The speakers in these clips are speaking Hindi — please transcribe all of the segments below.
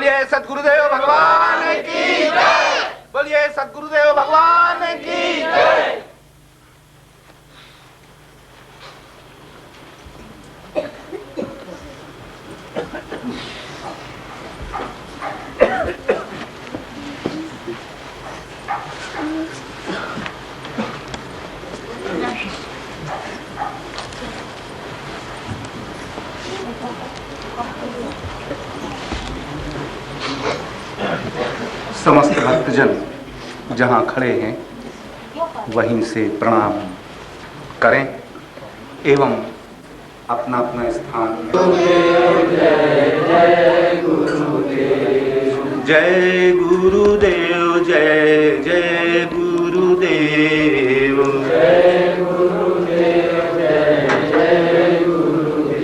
बोलिए सद्गुरुदेव भगवान की जय। बोलिए सद्गुरुदेव भगवान की जय। समस्त भक्तजन जहाँ खड़े हैं वहीं से प्रणाम करें एवं अपना अपना स्थान जय गुरुदेव जय गुरुदेव जय जय गुरुदेव जय गुरुदेव जय गुरुदेव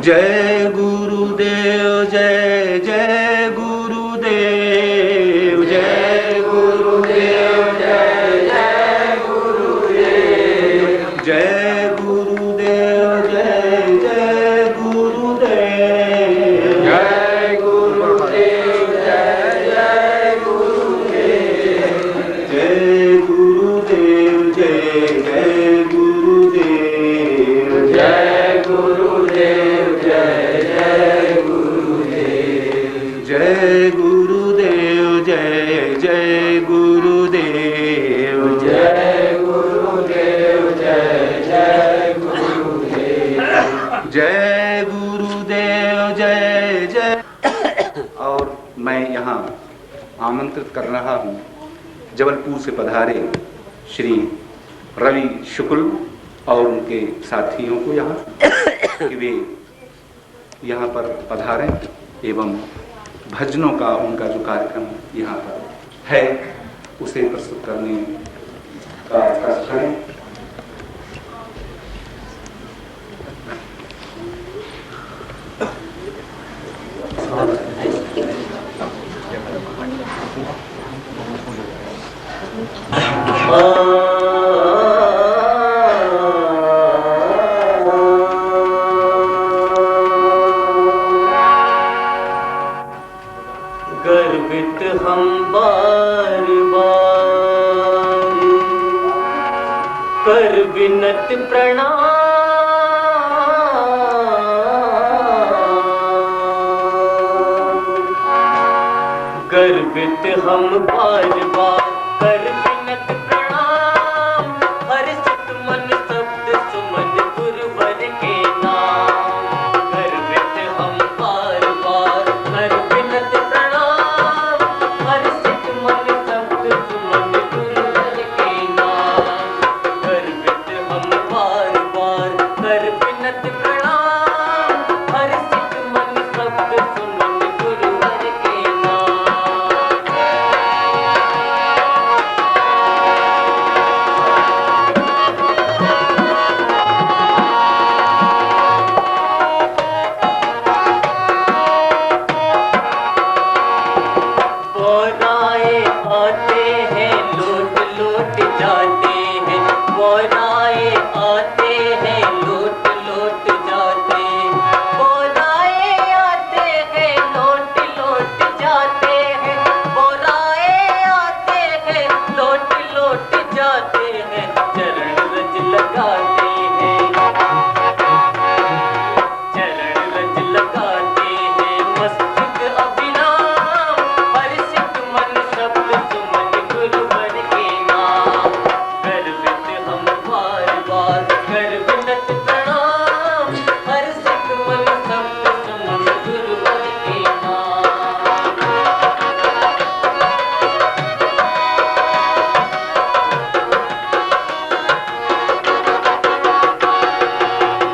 जय गुरुदेव जय जय गुरुदेव जय गुरुदेव जय जय गुरुदेव जय गुरुदेव जय जय गुरुदेव जय गुरुदेव जय जय गुरुदेव जय गुरुदेव जय जय गुरुदेव जय गुरुदेव जय जय गुरुदेव जय गुरुदेव जय जय गुरुदेव जय गुरुदेव जय जय गुरुदेव जय गुरुदेव जय जय। और मैं यहाँ आमंत्रित कर रहा हूँ जबलपुर से पधारे श्री रवि शुक्ल और उनके साथियों को यहाँ कि वे यहाँ पर पधारें एवं भजनों का उनका जो कार्यक्रम यहाँ पर है उसे प्रस्तुत करने का प्रयास करें। गर्वित हम बार बार कर विनत प्रणाम गर्वित हम बार बार कर विनत प्रणाम हर्षित मन शब्द सुमन गुरुवर के नाम गर्वित हम बार बार कर विनत प्रणाम हर्षित मन शब्द सुमन गुरुवर के नाम गर्वित हम बार बार कर विनत प्रणाम हर्षित मन शब्द सुमन गुरुवर के नाम। बोराए आते हैं लौट लौट जाते हैं बोराए आते हैं लौट लौट जाते बोराए आते हैं लौट लौट जाते हैं बोराए आते हैं लौट लौट जाते हैं चरण रज लगाते हैं चरण रज लगाते हैं मस्जिद अभिराम हर्षित मन शब्द सुमन गुरुवर के नाम गर्वित हम बार बार कर विनत प्रणाम हर्षित मन शब्द सुमन गुरुवर के नाम।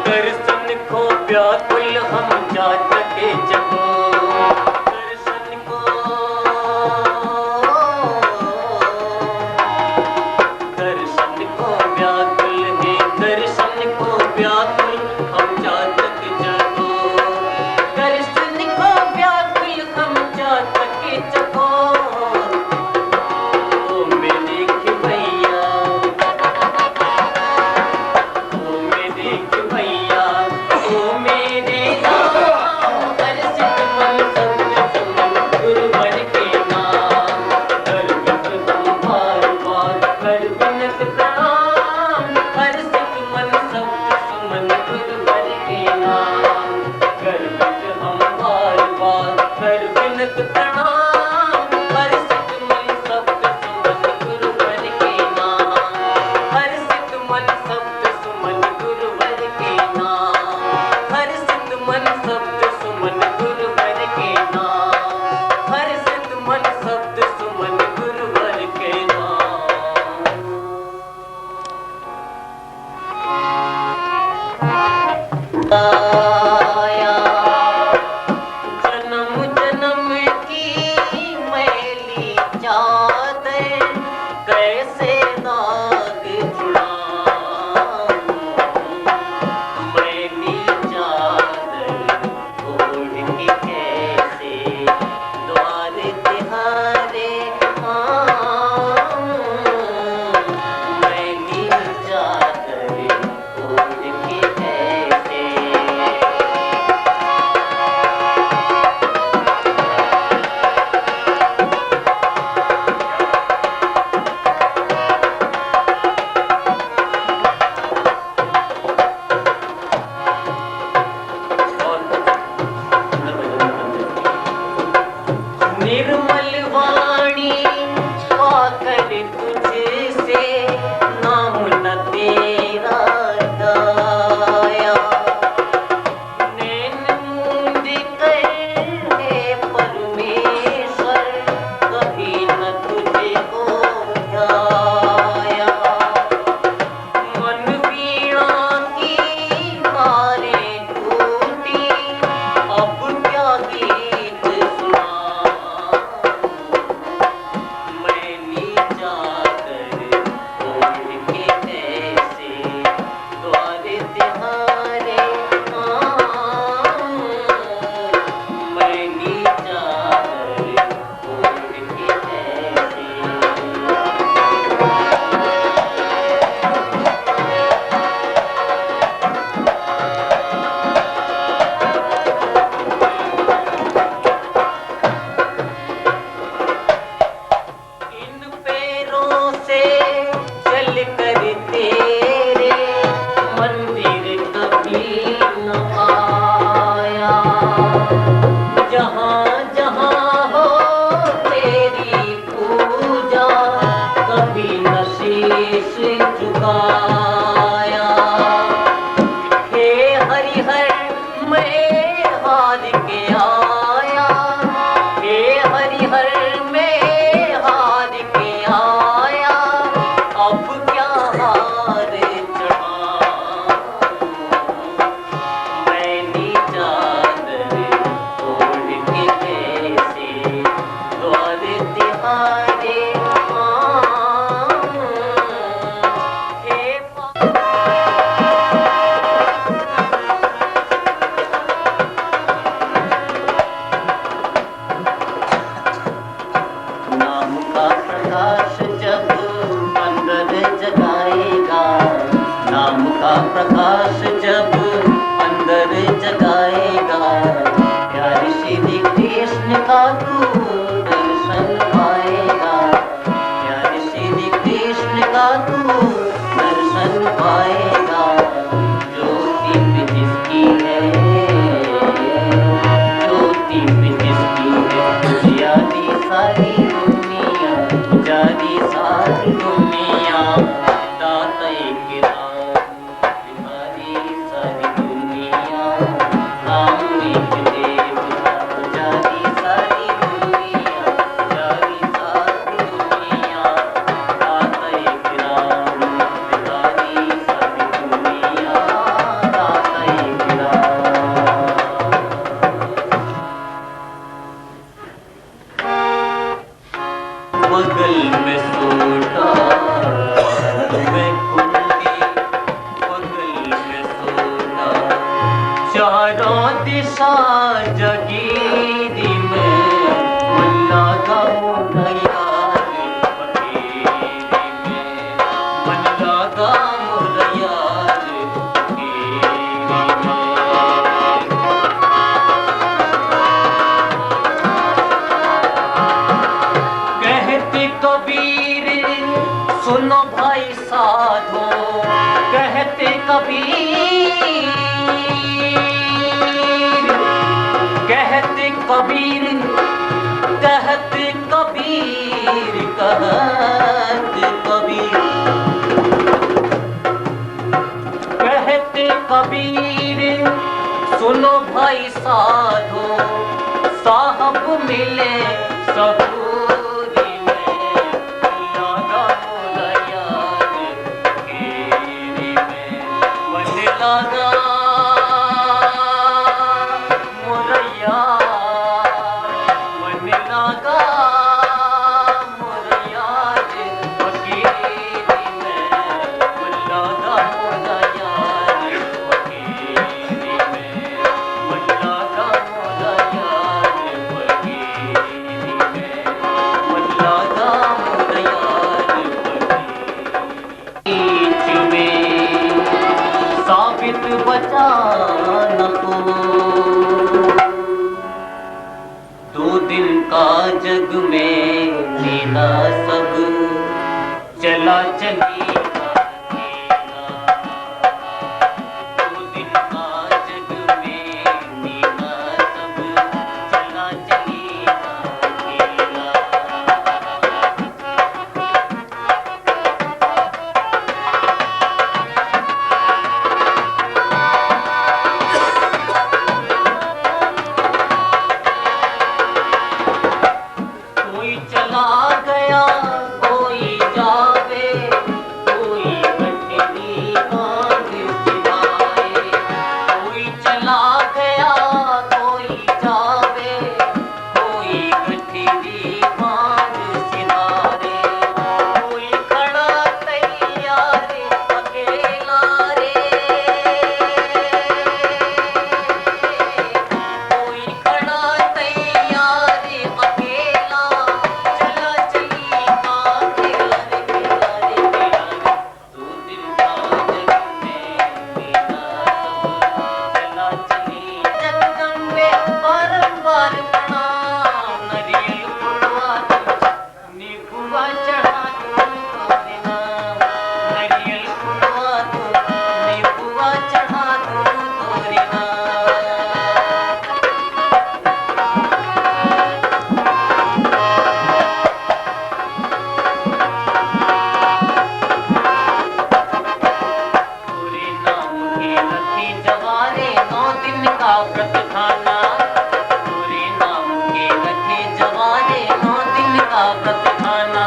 दर्शन को व्याकुल हम जाते जगो दर्शन को व्याकुल है दर्शन को व्याकुल हम जाते जगो दर्शन को व्याकुल हम जाते जगो ओ मेरे खिवैया ओ मेरे खिवैया ओ मेरे राम आया जन्म जन्म की मैली चादर कैसे दाग छुड़ाऊं मैली चादर ओढ़ के कैसे द्वार तिहारे आऊं मैली चादर ओढ़ के कैसे निर्मल वाणी पाकर तुझसे नाम न तेरा गाया नैन मूंद कर हे परमेश्वर कभी न तुझको ध्याया मन वीणा की तारें टूटी अब क्या गीत सुना मैली चादर ओढ़ के कैसे द्वार तिहारे आऊं मैली चादर ओढ़ के कैसे इन पैरों से चल कर तेरे मंदिर कभी न आया जहाँ जहाँ हो तेरी पूजा कभी न शीश झुकाया हे हरिहर मैं हार के आया हे हरिहर मैं हार के आया अब क्या हार चढ़ाऊं मैली चादर ओढ़ के कैसे द्वार तिहारे आऊं हे नाम का प्रकाश जब अंदर जगाएगा नाम का प्रकाश जब अंदर जगाएगा प्यार श्री कृष्ण का तू दर्शन पाएगा प्यार श्री कृष्ण का तू दर्शन पाएगा ज्योति भी जिसकी है ज्योति भी जिसकी है उजियारी सारी दुनिया उजारी सारी दुनिया दाता एक राम बिहारी सारी दुनिया राम एक देवता उजारी सारी दुनिया उजारी सारी दुनिया दाता एक राम बिहारी सारी दुनिया दाता एक राम बगल में सोता मैं कुंडी बगल में सोता चारों दिशा जगीरी में मुन्ना का मुन्ना फकीरी में मुन्ना का मुन्ना फकीरी में कहते कबीर सुनो भाई साधो कहते कबीर कहते कबीर कहते कबीर कहते कबीर कहते कबीर सुनो भाई साधो साहब मिले सबूरी में लगा मुलायार गिरी में मन लगा दिन का व्रत खाना, पूरे नाम के रखे जवाने 9 दिन का व्रत खाना।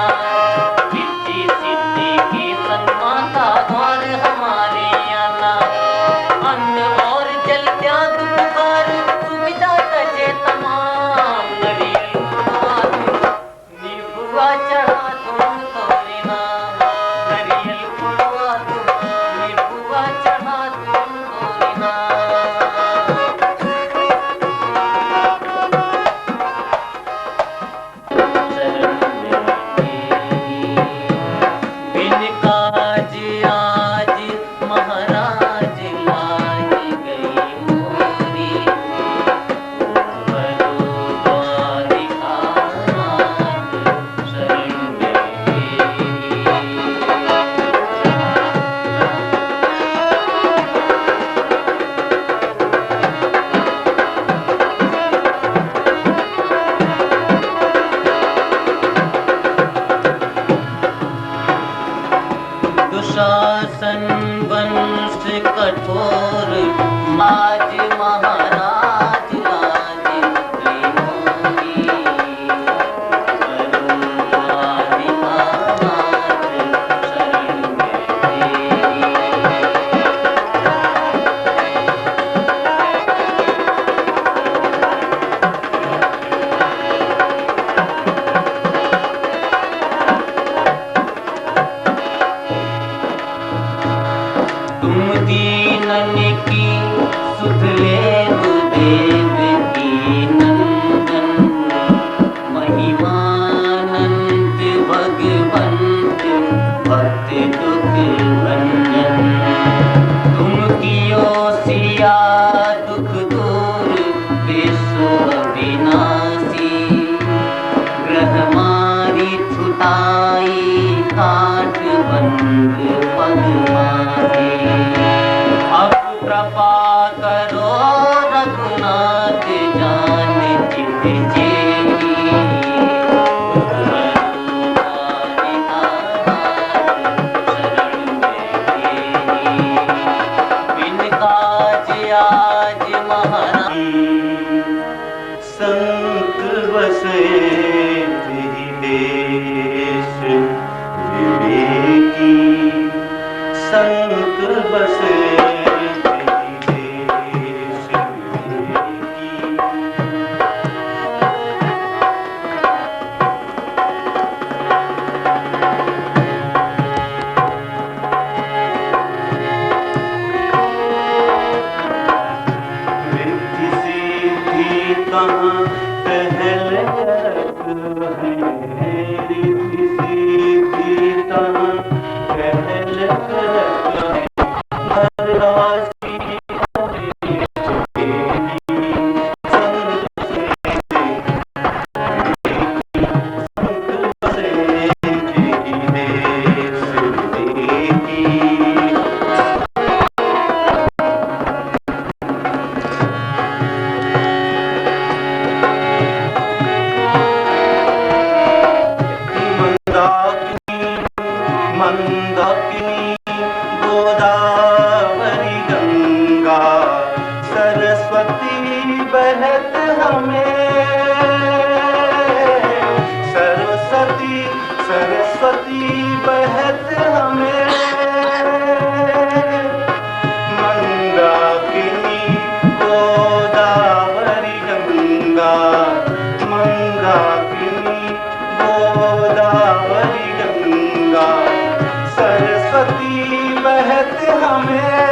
रिद्धि सिद्धि के सन्माता द्वार हमारे आना, अन्न और जल त्याग पुकार सुविधा तजे तमाम। नरियल पुरवा तुम नीबुआ चढ़ा तुम तोरे नाम, नरियल पुरवा तुम नीबुआ चढ़ा तुम तोरे नाम। बिन काज आज महाराज लाग गई मोरी, बरो द्वारिका नाथ शरण में दुशासन वंश कठोर, आज महाराज लाज गई मोरी, बरो द्वारिका नाथ शरण में तेरी। तुम दीनन की सुध लेव देव की नंदन, महिमानंद भगवंत भक्त दुख भंजन। तुम कियो सिया दुख दूर विश्व विनाशी, ग्रह मारी छुटाई काट बंद पगमारी। अब कृपा करो रघुनाथ जान चित जेगी, द्वारिका नाथ शरण में तेरी। बिन काज आज महाराज संत बसे तेरी देश विवेकी, संत बसे तेरी देश विवेकी। रिद्धि सिद्धि कहाँ पहल करत है, रिद्धि सिद्धि कहाँ पहल करत है। हर राशि होए तेरी, संत बसे तेरी देश विवेकी। मंदाकिनी गोदावरी गंगा, सरस्वती बहत हमें, सरस्वती सरस्वती बहत हमें। मंदाकिनी गोदावरी गंगा, मंदाकिनी गोदावरी गंगा, सरस्वती बहत हमें।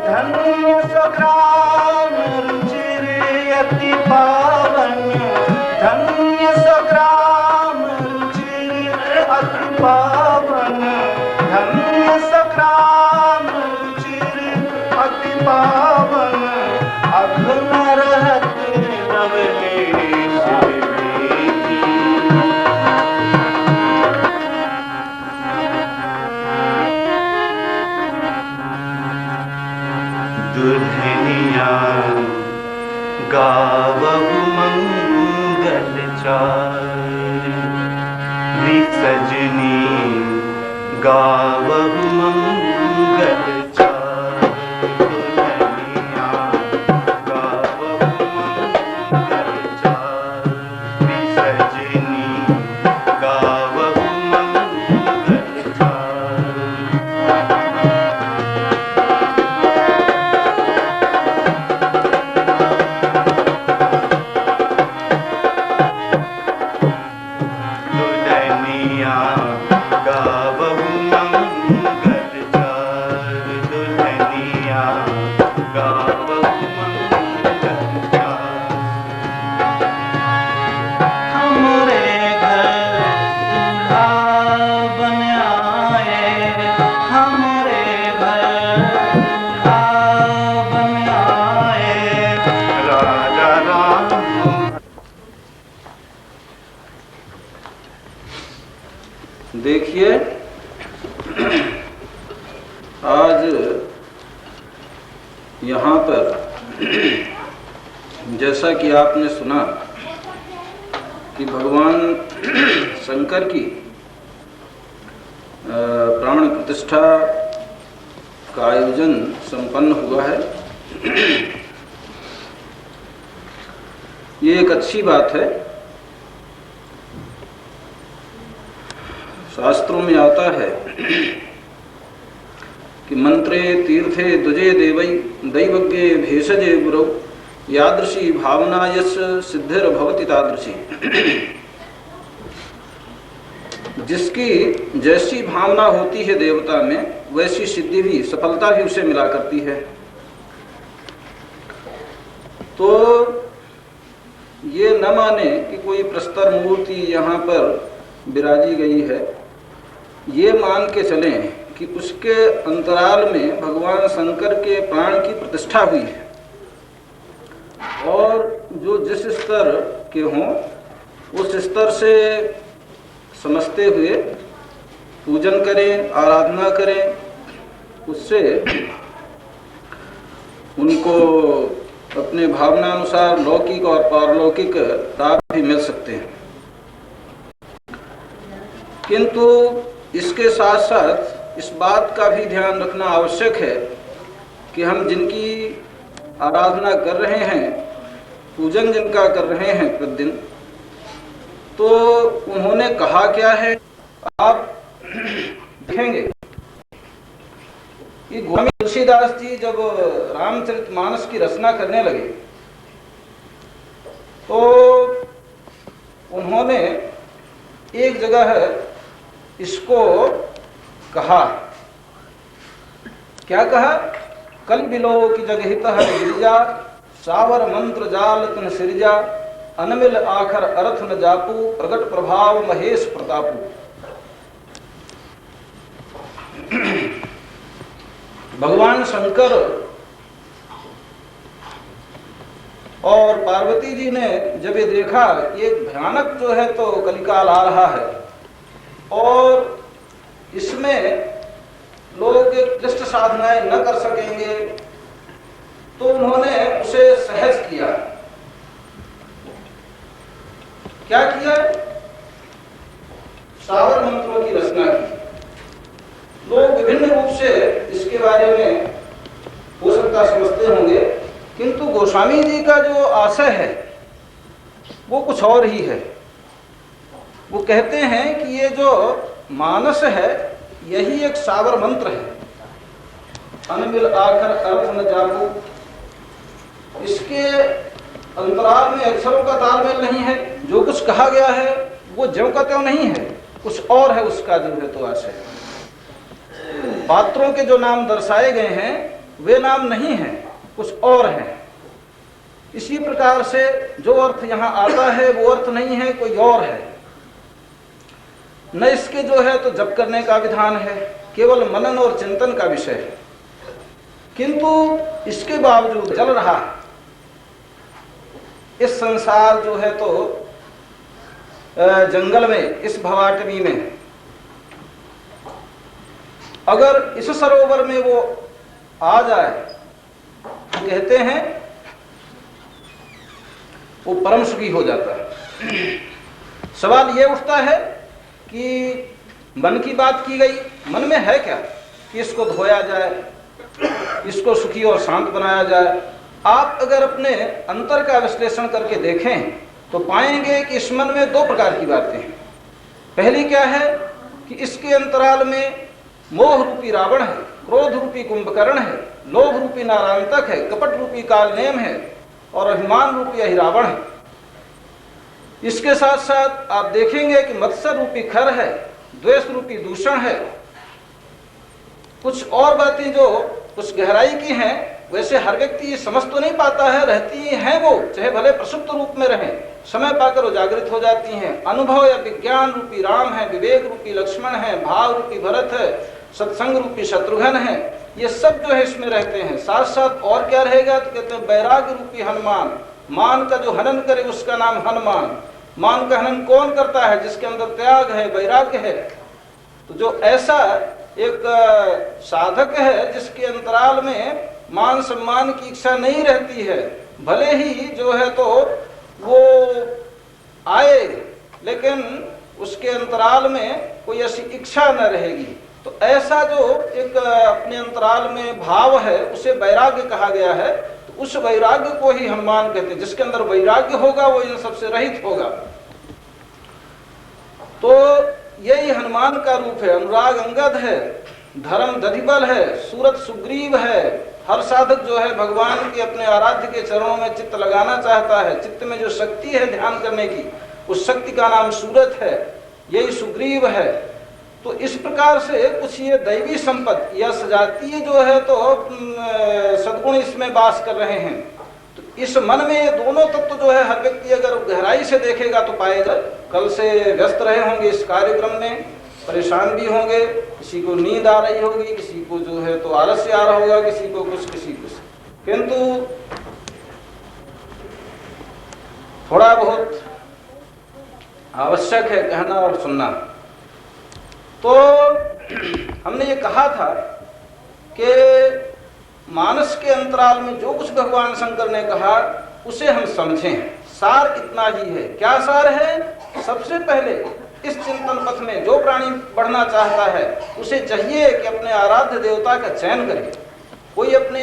धन्य सग्राम रुचिर अति पावन, धन्य सग्राम रुचिर अति पावन, धन्य सग्राम रुचिर अति पावन। अघ न रहत नवलेश विवेकी, दुल्हनिया गावहु मंगल चार, सजनी गावहु मंगल चार। देखिए, आज यहाँ पर जैसा कि आपने सुना कि भगवान शंकर की प्राण प्रतिष्ठा का आयोजन संपन्न हुआ है। ये एक अच्छी बात है। शास्त्रों में आता है कि मंत्रे तीर्थे द्वजे देवै दैवज्ञे भेषजे गुरौ यादृशी भावना यश सिद्धिर भवति तादृशी। जिसकी जैसी भावना होती है देवता में, वैसी सिद्धि भी, सफलता भी उसे मिला करती है। तो ये न माने कि कोई प्रस्तर मूर्ति यहाँ पर विराजी गई है, ये मान के चलें कि उसके अंतराल में भगवान शंकर के प्राण की प्रतिष्ठा हुई है, और जो जिस स्तर के हों उस स्तर से समझते हुए पूजन करें, आराधना करें, उससे उनको अपने भावनानुसार लौकिक और पारलौकिक लाभ भी मिल सकते हैं। किंतु इसके साथ साथ इस बात का भी ध्यान रखना आवश्यक है कि हम जिनकी आराधना कर रहे हैं, पूजन जिनका कर रहे हैं प्रतिदिन, तो उन्होंने कहा क्या है। आप देखेंगे कि गोस्वामी तुलसीदास जी जब रामचरितमानस की रचना करने लगे तो उन्होंने एक जगह इसको कहा, क्या कहा, कल बिलो की जगहित हर गिरिजा सावर मंत्र जाल तन सिरजा अनमिल आखर अर्थ न जापू प्रगट प्रभाव महेश प्रतापू। भगवान शंकर और पार्वती जी ने जब ये देखा ये भयानक जो है तो कलिकाल आ रहा है और इसमें लोग कृष्ण साधनाएं न कर सकेंगे, तो उन्होंने उसे सहज किया। क्या किया? सावर मंत्रों की रचना की। लोग विभिन्न रूप से इसके बारे में हो सकता समझते होंगे, किंतु गोस्वामी जी का जो आशय है वो कुछ और ही है। वो कहते हैं कि ये जो मानस है यही एक सावर मंत्र है। अनमिल आखर अर्थ न जापू, इसके अंतराल में अक्षरों का तालमेल नहीं है। जो कुछ कहा गया है वो ज्यों का त्यों नहीं है, कुछ और है उसका जो है तो आशय। पात्रों के जो नाम दर्शाए गए हैं वे नाम नहीं हैं, कुछ और हैं। इसी प्रकार से जो अर्थ यहाँ आता है वो अर्थ नहीं है, कोई और है। न इसके जो है तो जप करने का विधान है, केवल मनन और चिंतन का विषय है। किंतु इसके बावजूद चल रहा है इस संसार जो है तो जंगल में, इस भवाटवी में, अगर इस सरोवर में वो आ जाए तो कहते हैं वो परम सुखी हो जाता है। सवाल ये उठता है कि मन की बात की गई, मन में है क्या कि इसको धोया जाए, इसको सुखी और शांत बनाया जाए। आप अगर अपने अंतर का विश्लेषण करके देखें तो पाएंगे कि इस मन में दो प्रकार की बातें हैं। पहली क्या है कि इसके अंतराल में मोह रूपी रावण है, क्रोध रूपी कुंभकर्ण है, लोभ रूपी नारायणतक है, कपट रूपी कालनेम है और अभिमान रूपी अहिरावण है। इसके साथ साथ आप देखेंगे कि मत्सर रूपी खर है, द्वेष रूपी दूषण है। कुछ और बातें जो उस गहराई की हैं वैसे हर व्यक्ति समझ तो नहीं पाता है, रहती हैं वो, चाहे भले प्रसुप्त रूप में रहें, समय पाकर वो जागृत हो जाती हैं। अनुभव या विज्ञान रूपी राम है, विवेक रूपी लक्ष्मण है, भाव रूपी भरत है, सत्संग रूपी शत्रुघ्न है। ये सब जो है इसमें रहते हैं। साथ साथ और क्या रहेगा तो कहते हैं वैराग्य रूपी हनुमान। मान का जो हनन करे उसका नाम हनुमान। मान का हनन कौन करता है? जिसके अंदर त्याग है, वैराग्य है। तो जो ऐसा एक साधक है जिसके अंतराल में मान सम्मान की इच्छा नहीं रहती है, भले ही जो है तो वो आए लेकिन उसके अंतराल में कोई ऐसी इच्छा न रहेगी, तो ऐसा जो एक अपने अंतराल में भाव है उसे वैराग्य कहा गया है। तो उस वैराग्य को ही हनुमान कहते हैं। जिसके अंदर वैराग्य होगा वो इन सबसे रहित होगा। तो यही हनुमान का रूप है। अनुराग अंगद है, धर्म दधिबल है, सूरत सुग्रीव है। हर साधक जो है भगवान के अपने आराध्य के चरणों में चित्त लगाना चाहता है। चित्त में जो शक्ति है ध्यान करने की, उस शक्ति का नाम सूरत है, यही सुग्रीव है। तो इस प्रकार से कुछ ये दैवी संपत्ति या सजातीय जो है तो सद्गुण इसमें वास कर रहे हैं। तो इस मन में ये दोनों तत्व जो है हर व्यक्ति अगर गहराई से देखेगा तो पाएगा। कल से व्यस्त रहे होंगे इस कार्यक्रम में, परेशान भी होंगे, किसी को नींद आ रही होगी, किसी को जो है तो आलस्य आ रहा होगा, किसी को कुछ किंतु थोड़ा बहुत आवश्यक है कहना और सुनना। तो हमने ये कहा था कि मानस के अंतराल में जो कुछ भगवान शंकर ने कहा उसे हम समझें। सार इतना ही है। क्या सार है? सबसे पहले इस चिंतन पथ में जो प्राणी बढ़ना चाहता है उसे चाहिए कि अपने आराध्य देवता का चयन करे। कोई अपने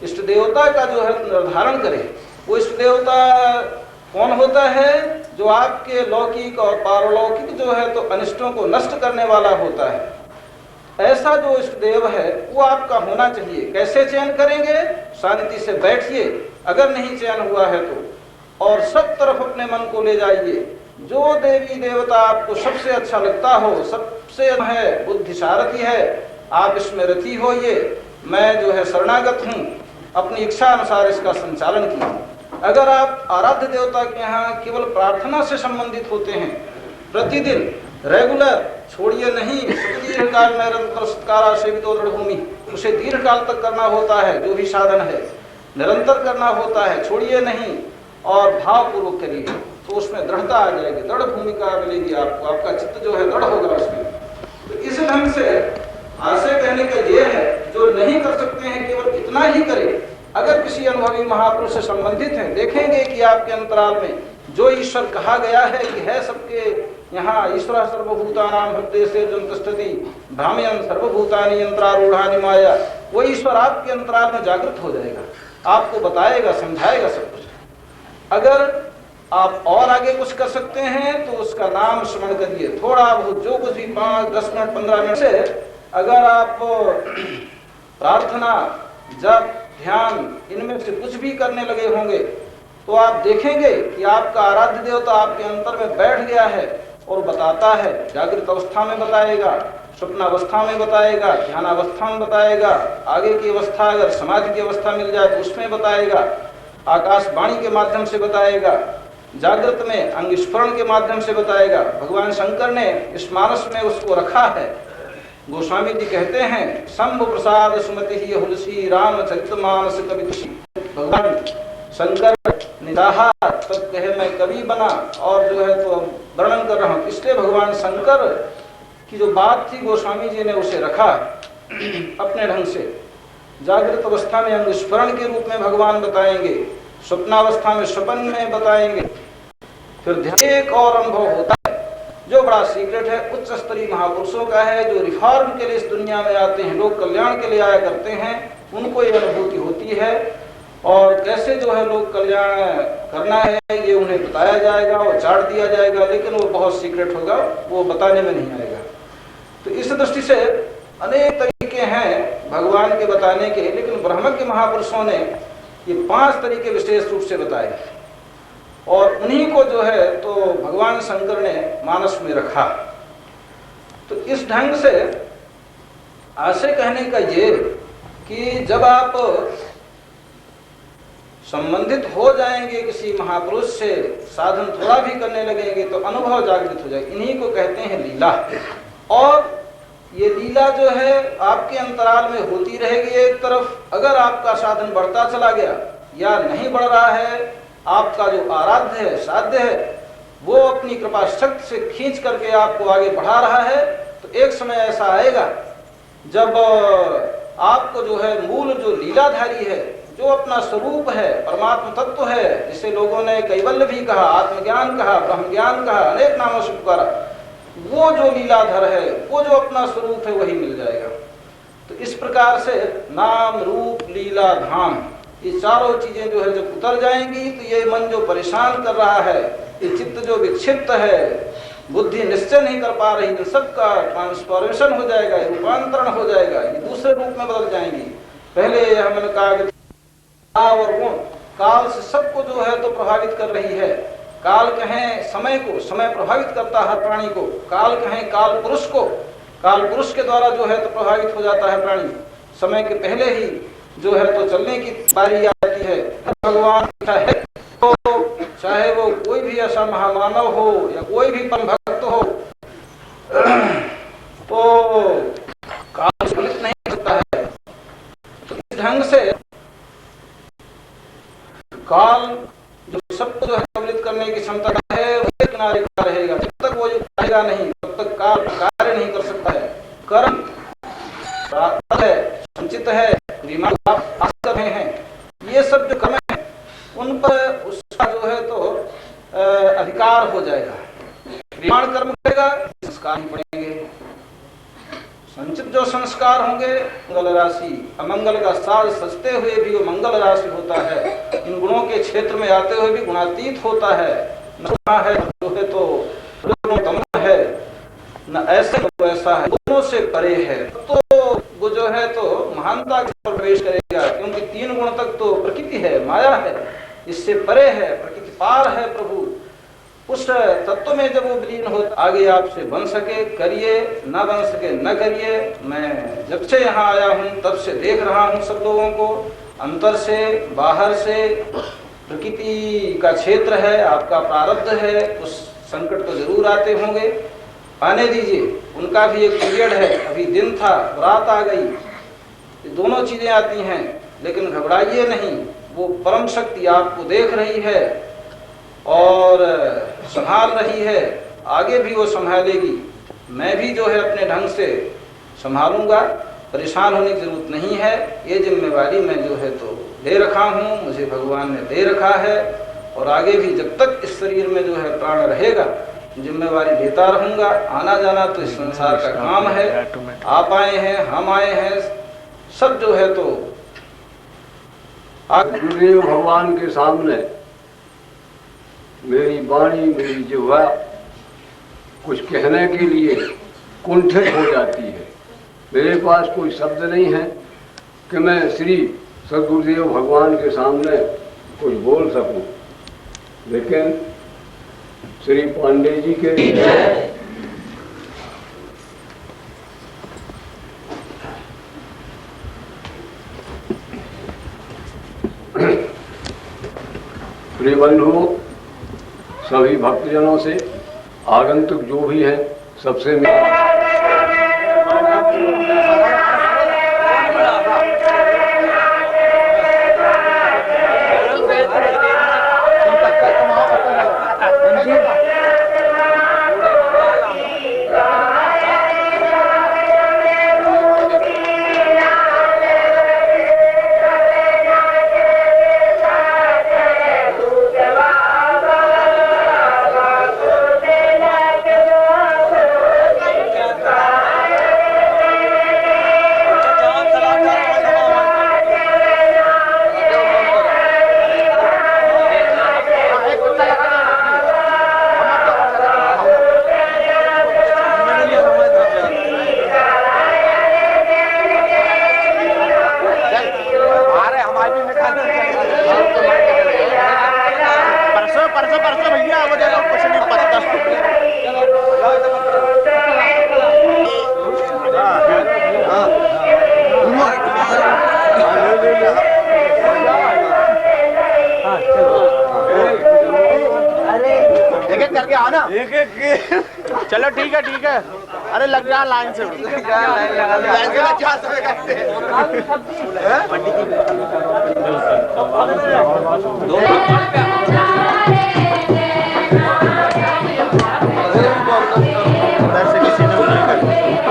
इष्ट देवता का जो है निर्धारण करे। वो इष्ट देवता कौन होता है? जो आपके लौकिक और पारलौकिक जो है तो अनिष्टों को नष्ट करने वाला होता है। ऐसा जो इष्ट देव है वो आपका होना चाहिए। कैसे चयन करेंगे? शांति से बैठिए, अगर नहीं चयन हुआ है तो, और सब तरफ अपने मन को ले जाइए। जो देवी देवता आपको सबसे अच्छा लगता हो, सबसे है बुद्धिसारथी है, आप इसमें रति होइए। मैं जो है शरणागत हूँ, अपनी इच्छा अनुसार इसका संचालन कीजिए। अगर आप आराध्य देवता के यहाँ केवल प्रार्थना से संबंधित होते हैं, प्रतिदिन रेगुलर, छोड़िए नहीं, दीर्घ काल में निरंतर सत्कारा सेवितो दृढ़ भूमि, उसे दीर्घ काल तक करना होता है। जो भी साधन है निरंतर करना होता है, छोड़िए नहीं और भावपूर्वक करिए, तो उसमें दृढ़ता आ जाएगी, दृढ़ भूमिका मिलेगी आपको, आपका चित्त जो है दृढ़ होगा उसमें। तो इस ढंग से आशय कहने का ये है, जो नहीं कर सकते हैं केवल इतना ही करें। अगर किसी अनुभवी महापुरुष से संबंधित हैं, देखेंगे कि आपके अंतराल में जो ईश्वर कहा गया है कि है सबके यहाँ, ईश्वर सर्वभूतानां हृदय से तिष्ठति भ्राम्यन् सर्वभूतानि यंत्रारूढ़ानि माया, वो ईश्वर आपके अंतराल में जागृत हो जाएगा, आपको बताएगा, समझाएगा सब कुछ। अगर आप और आगे कुछ कर सकते हैं तो उसका नाम स्मरण करिए। थोड़ा बहुत जो कुछ भी 5, 10 मिनट, 15 मिनट से अगर आप प्रार्थना, जप, ध्यान, इनमें से कुछ भी करने लगे होंगे तो आप देखेंगे कि आपका आराध्य देवता आपके अंतर में बैठ गया है और बताता है। जागृत अवस्था में बताएगा, स्वप्नावस्था में बताएगा, ध्यानावस्था में बताएगा, आगे की अवस्था अगर समाधि की अवस्था मिल जाए तो उसमें बताएगा, आकाशवाणी के माध्यम से बताएगा, जागृत में अंग स्फुरण के माध्यम से बताएगा। भगवान शंकर ने इस मानस में उसको रखा है। गोस्वामी जी कहते हैं, शंभु प्रसाद सुमति ही हुलसी रामचरितमानस कवि। भगवान शंकर ने चाहा तब कहे मैं कवि बना, और जो है तो वर्णन कर रहा हूँ। इसलिए भगवान शंकर की जो बात थी गोस्वामी जी ने उसे रखा अपने ढंग से। जागृत अवस्था में अंग स्फुरण के रूप में भगवान बताएंगे, स्वप्नावस्था में स्वप्न में बताएंगे। फिर ध्यान एक और अनुभव होता है जो बड़ा सीक्रेट है, उच्च स्तरीय महापुरुषों का है, जो रिफॉर्म के लिए इस दुनिया में आते हैं, लोग कल्याण के लिए आया करते हैं, उनको ये अनुभूति होती है। और कैसे जो है लोग कल्याण करना है ये उन्हें बताया जाएगा और चार्ट दिया जाएगा, लेकिन वो बहुत सीक्रेट होगा, वो बताने में नहीं आएगा। तो इस दृष्टि से अनेक तरीके हैं भगवान के बताने के, लेकिन ब्रह्म के महापुरुषों ने ये 5 तरीके विशेष रूप से बताए और उन्हीं को जो है तो भगवान शंकर ने मानस में रखा। तो इस ढंग से आशय कहने का ये कि जब आप संबंधित हो जाएंगे किसी महापुरुष से, साधन थोड़ा भी करने लगेंगे तो अनुभव जागृत हो जाएगा। इन्हीं को कहते हैं लीला। और ये लीला जो है आपके अंतराल में होती रहेगी। एक तरफ अगर आपका साधन बढ़ता चला गया या नहीं बढ़ रहा है, आपका जो आराध्य है, साध्य है, वो अपनी कृपा शक्ति से खींच करके आपको आगे बढ़ा रहा है, तो एक समय ऐसा आएगा जब आपको जो है मूल जो लीलाधारी है, जो अपना स्वरूप है, परमात्म तत्व है, जिसे लोगों ने कैवल्य भी कहा, आत्मज्ञान कहा, ब्रह्म ज्ञान कहा, अनेक नामों से पुकारा, वो जो लीलाधर है, वो जो अपना स्वरूप है, वही मिल जाएगा। तो इस प्रकार से नाम रूप लीला धाम, ये चारों चीजें जो है जब उतर जाएंगी तो ये मन जो परेशान कर रहा है, ये चित्त जो विक्षिप्त है, बुद्धि निश्चय नहीं कर पा रही, इन सबका ट्रांसफॉर्मेशन हो जाएगा, रूपांतरण हो जाएगा, ये दूसरे रूप में बदल जाएंगी। पहले हमने कहा कि काल और गुण, काल से सबको जो है तो प्रभावित कर रही है। काल कहें समय को, समय प्रभावित करता है प्राणी को। काल कहें काल पुरुष को, काल पुरुष के द्वारा जो है तो प्रभावित हो जाता है प्राणी। समय के पहले ही जो है तो चलने की बारी आती है। भगवान है तो चाहे वो कोई भी ऐसा महामानव हो या कोई भी परम भक्त हो, तो काल सुलित नहीं सकता है। तो इस ढंग से काल जो सबको जो है कबलित करने की क्षमता है, वही किनारे का रहेगा। जब तक वो रहेगा नहीं, तब तक काल कार्य नहीं कर सकता है। कर्म है, संचित है, दिमाग कर रहे हैं, ये सब जो कर्म है उन पर उसका जो है तो अधिकार हो जाएगा। निर्माण कर्म करेगा, संस्कार ही पड़ेंगे। संचित जो संस्कार होंगे, मंगल राशि, अमंगल का साज सजते हुए भी वो मंगल राशि होता है। इन गुणों के क्षेत्र में आते हुए भी गुणातीत होता है। न है जो है तो है, न ऐसे वैसा है, दोनों से परे है। तो वो जो है तो महानता के ऊपर प्रवेश करेगा, क्योंकि तीन गुण तक तो प्रकृति है, माया है, इससे परे है, प्रकृति पार है प्रभु। उस तत्व में जब वो विलीन हो, आगे आपसे बन सके करिए, न बन सके न करिए। मैं जब से यहाँ आया हूँ तब से देख रहा हूँ सब लोगों को, अंतर से बाहर से। प्रकृति का क्षेत्र है, आपका प्रारब्ध है, उस संकट तो जरूर आते होंगे, आने दीजिए। उनका भी एक पीरियड है, अभी दिन था, रात आ गई, ये दोनों चीजें आती हैं, लेकिन घबराइए नहीं। वो परम शक्ति आपको देख रही है और संभाल रही है, आगे भी वो संभालेगी। मैं भी जो है अपने ढंग से संभालूंगा, परेशान होने की जरूरत नहीं है। ये जिम्मेवारी मैं जो है तो ले रखा हूँ, मुझे भगवान ने दे रखा है, और आगे भी जब तक इस शरीर में जो है प्राण रहेगा जिम्मेवारी लेता रहूंगा। आना जाना तो इस संसार का काम है, आप आए हैं, हम आए हैं, सब जो है तो गुरुदेव भगवान के सामने मेरी वाणी, मेरी जिह्वा कुछ कहने के लिए कुंठित हो जाती है। मेरे पास कोई शब्द नहीं है कि मैं श्री सदगुरुदेव भगवान के सामने कुछ बोल सकूं, लेकिन श्री पांडे जी के प्रिय बंधुओं, सभी भक्तजनों से, आगंतुक जो भी हैं, सबसे करके आओ ना, एक एक। चलो ठीक है। अरे लग जा लाइन से, किसी ने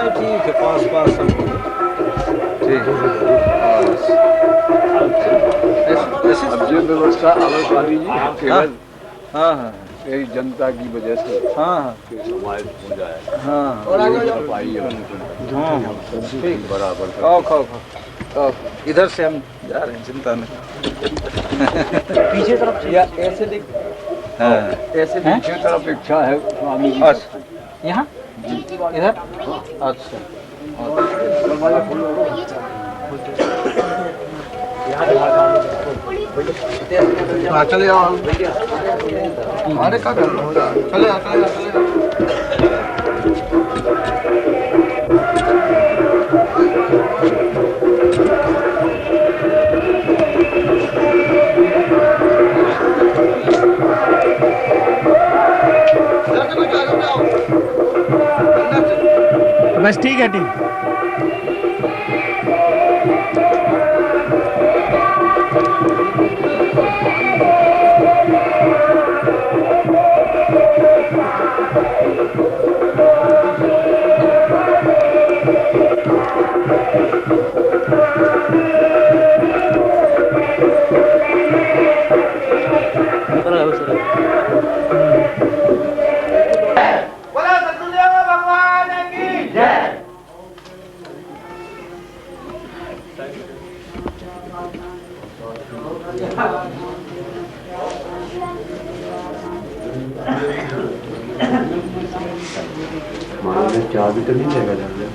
नहीं ठीक है, पास पास सब ठीक है। ऐसे अब ये व्यवस्था आलोचवादी जी केवल हाँ हाँ यही जनता की वजह से हाँ हाँ कि समाज हो जाए हाँ सफाई हाँ ठीक बराबर खाओ खाओ खाओ खाओ। इधर से हम जा रहे हैं, चिंता नहीं। पीछे तरफ या ऐसे देख हाँ ऐसे पीछे तरफ इच्छा है स्वामी जी अच्छा यहाँ इधर अच्छा हाँ चले आओ अरे क्या कर रहे हो चले आओ चले आओ चले आओ बस ठीक है ठीक। बोला सद्गुरुदेव भगवान की जय। चाबी तो नहीं लेगा जाने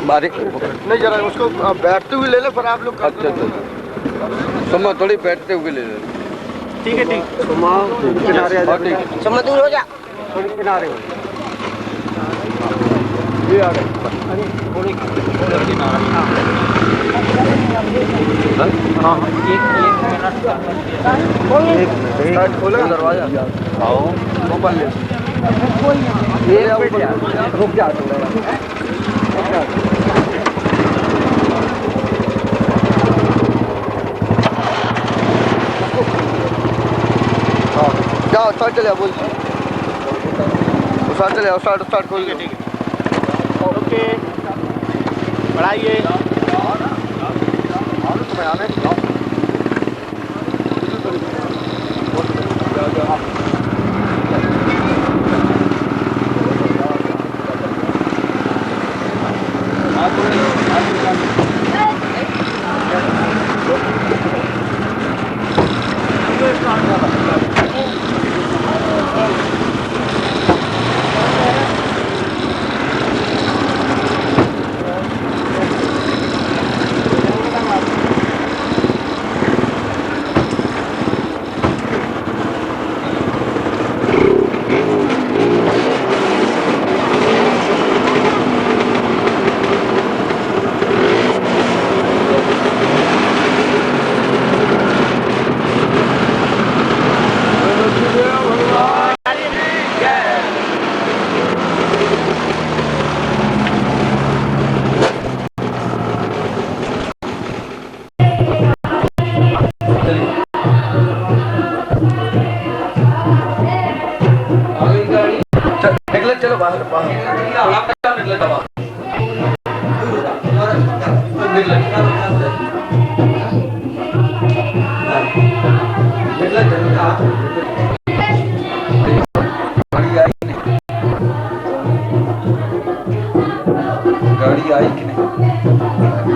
नहीं जरा उसको बैठते हुए ले ले पर आप लोग अच्छा सुमा थोड़ी बैठते हुए ले ले ठीक है ठीक। किनारे आ ठीक है समय दूर हो जा थोड़ी किनारे हो ये आ गए खोलो दरवाजा आओ मोबाइल ले रुक जा जाओ स्टार्ट चले बोल स्टार्ट चले स्टार्ट खोल के ठीक है ओके बढ़ाइए तुम्हें आने चलो बाहर गाड़ी आई कि नहीं?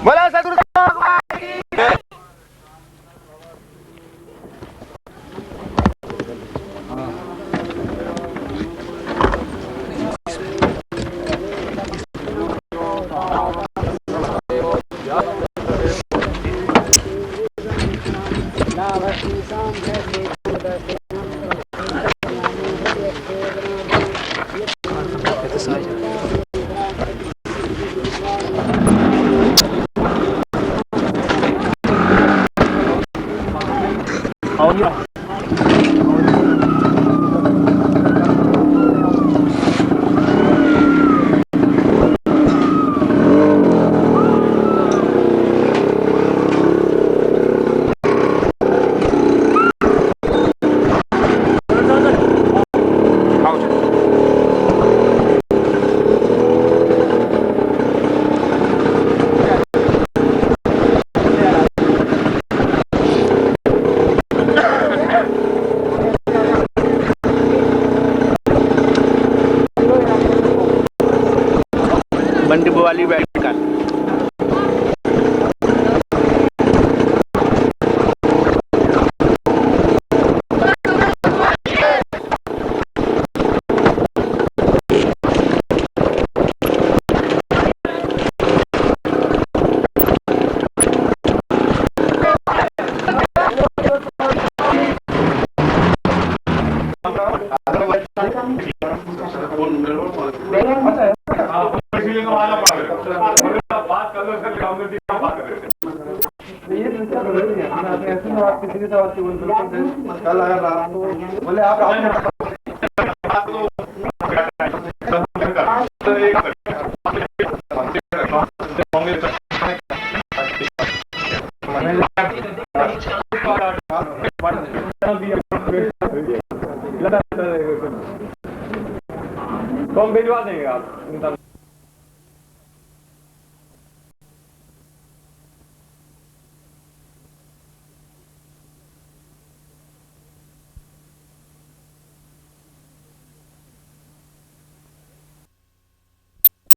बोला सतगुरु भगवान की जय। बंटी वाली बैठ कर बोले आप कौन भिजवा देंगे आप?